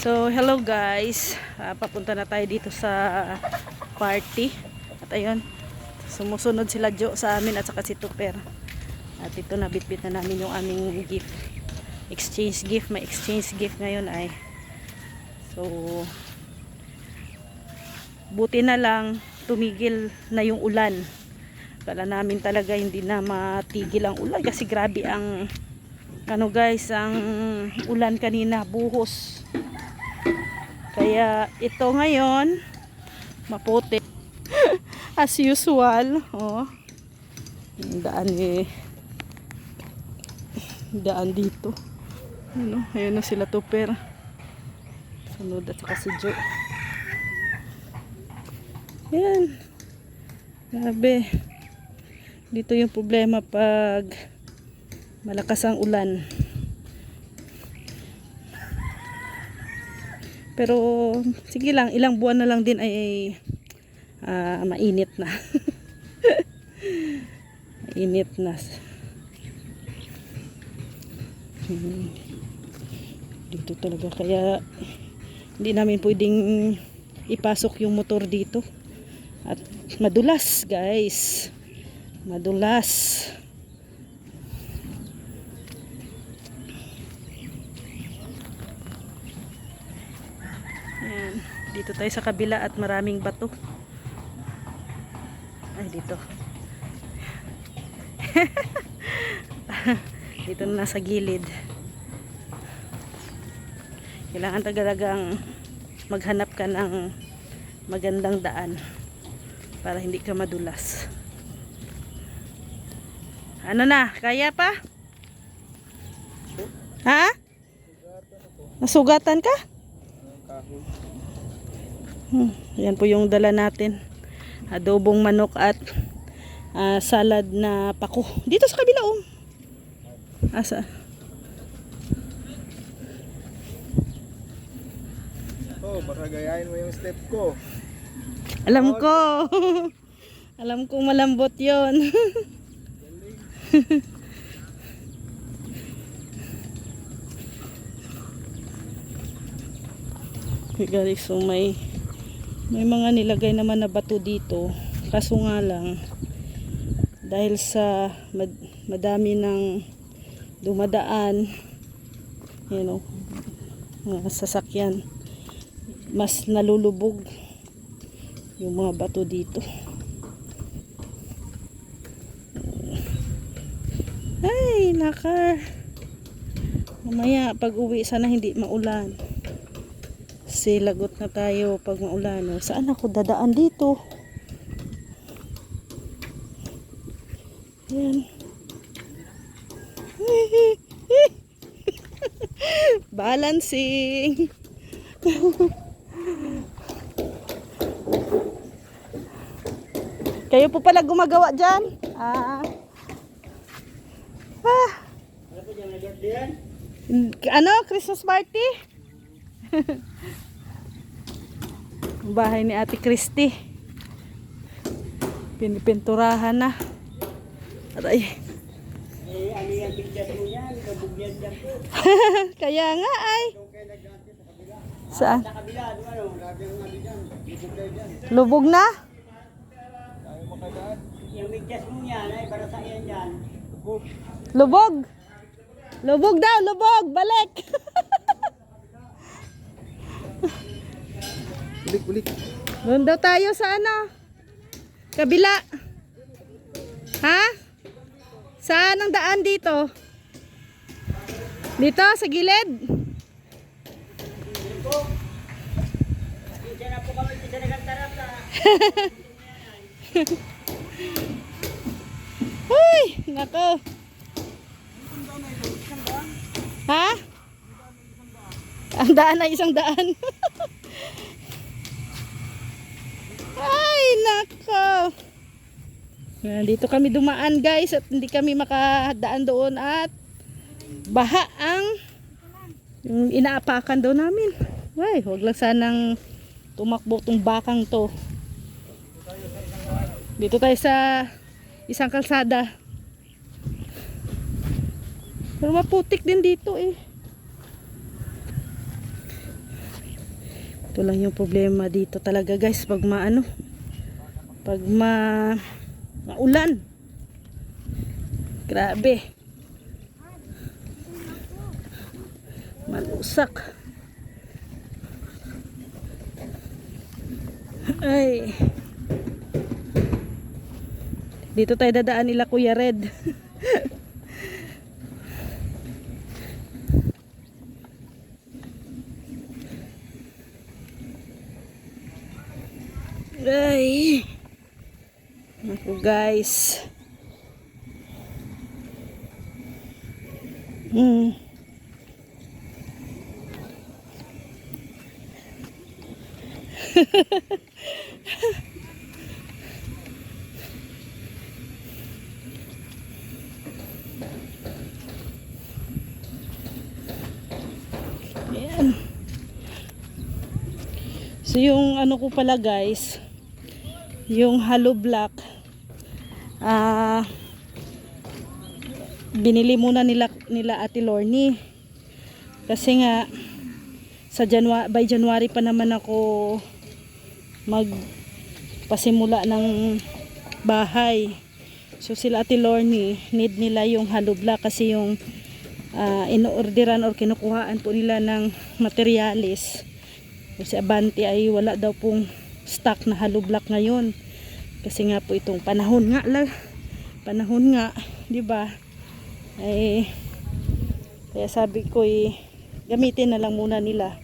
So, hello guys. Papunta na tayo dito sa party. At ayun, sumusunod sila Jo sa amin at saka si Tuper. At ito na, bitbit na namin yung aming gift. Exchange gift. May exchange gift ngayon ay. So, buti na lang tumigil na yung ulan. Kala namin talaga hindi na matigil ang ulan kasi grabe ang ano guys, ang ulan kanina, buhos. Kaya ito ngayon maputi as usual. Oh, daan daan dito. Ano, ayun na sila Tuper. Sunod at saka si Jo. Yan. Grabe. Dito yung problema pag malakas ang ulan. Pero sige lang, ilang buwan na lang din ay mainit na. Mainit na. Dito talaga, kaya hindi namin pwedeng ipasok yung motor dito. At madulas guys. Madulas. Ayan. Dito tayo sa kabila at maraming bato. Ay, dito. Dito na nasa gilid. Kailangan talagang maghanap ka ng magandang daan para hindi ka madulas. Ano na? Kaya pa? Ha? Nasugatan ka? Yan po yung dala natin. Adobong manok at salad na pako. Dito sa kabila oh. Asa? Oh, baka gayahin mo yung step ko. Alam ko. Alam kong malambot yon. Guys, so may mga nilagay naman na bato dito. Kaso nga lang, dahil sa madami ng dumadaan, you know, mga sasakyan, mas nalulubog yung mga bato dito. Ay, nakar. Mamaya pag uwi sana hindi maulan. Kasi lagot na tayo pag maulan. Saan ako dadaan dito? Yan. Balancing. Kayo po pala gumagawa dyan? Ano? Christmas party? Bahay ni Ate Christy. Pinipinturahan na. Aray. Ano yung picture mo yan? Kabugyan dyan po. Kaya nga ay. Saan? Sa kabila, ano? Lagi ang ano dyan. Bubugay dyan. Lubog na? Tayo makadaan. Yung picture mo yan, ay para sa iyan dyan. Lubog. Lubog daw, lubog. Balik. Ulik. Doon daw tayo sa ano? Kabila. Ha? Saan ang daan dito? Dito sa gilid? Diyan na po kami, diyan na kantarata. Uy, nako. Ha? Ang daan ay isang daan. Ay, nako. Dito kami dumaan guys at hindi kami makadaan doon at baha ang yung inaapakan daw namin. Ay, huwag lang sanang tumakbo tong bakang to. Dito tayo sa isang kalsada. Pero maputik din dito eh. Ito lang yung problema dito talaga guys pag maulan. Grabe. Malusak. Ay. Dito tayo dadaan nila Kuya Red. Ay. Naku guys. Ayan. So yung ano ko pala guys, yung hollow block, binili muna nila Ate Lorny kasi nga sa by January pa naman ako magpasimula ng bahay. So sila Ate Lorny need nila yung hollow block kasi yung inoorderan or kinukuhaan po nila ng materialis kasi Abante ay wala daw pong stock na hollow block ngayon kasi nga po itong panahon nga, di ba? Ay kaya sabi ko gamitin na lang muna nila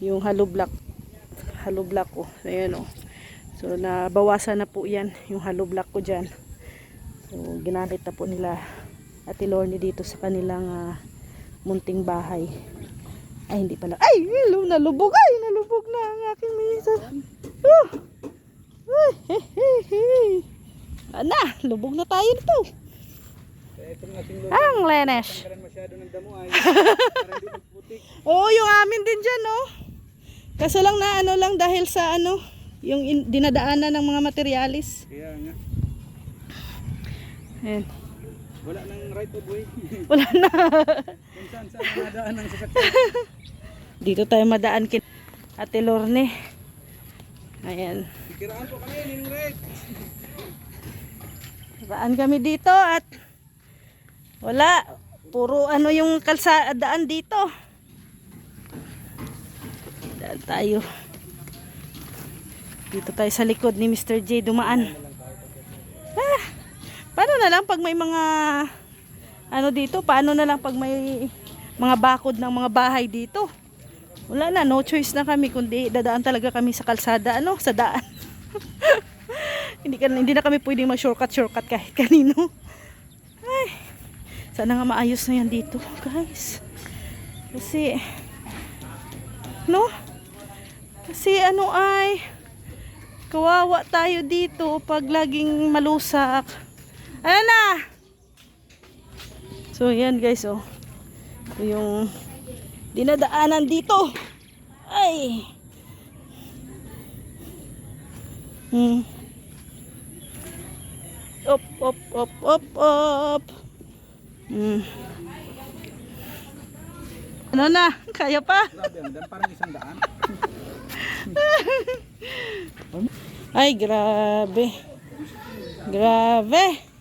yung hollow block ko. Ayan o. So nabawasan na po yan yung hollow block ko dyan. So ginamit na po nila Ate Lorny dito sa kanilang munting bahay. Ay hindi pala. Ay nalubog na ang aking minsan. Ana, lubog na tayo nito. Ang lenes. Oo, yung amin din dyan, no? Kaso lang na lang dahil sa yung dinadaanan ng mga materialis. Kaya nga. Ayan. Wala nang right of way. Wala na. Kung saan madaan ang sasakyan. Dito tayo madaan kin Ate Lorny. Ayan. Kiraan po kami, Ninong Red. Daan kami dito at wala. Puro yung kalsadaan dito. Daan tayo. Dito tayo sa likod ni Mr. J dumaan. Paano na lang pag may mga dito? Paano na lang pag may mga bakod ng mga bahay dito? Wala na, no choice na kami kundi dadaan talaga kami sa kalsada, sa daan. Hindi na kami pwedeng mag-shortcut kahit kanino. Ay, sana nga maayos na yan dito, guys. Kasi kawawa tayo dito pag laging malusak. Ayan na. So yan guys, ito yung dinadaanan dito. Ay. Op. Ano na? Kaya pa? Grabe, parang isang daan. Ay, grabe. Grabe.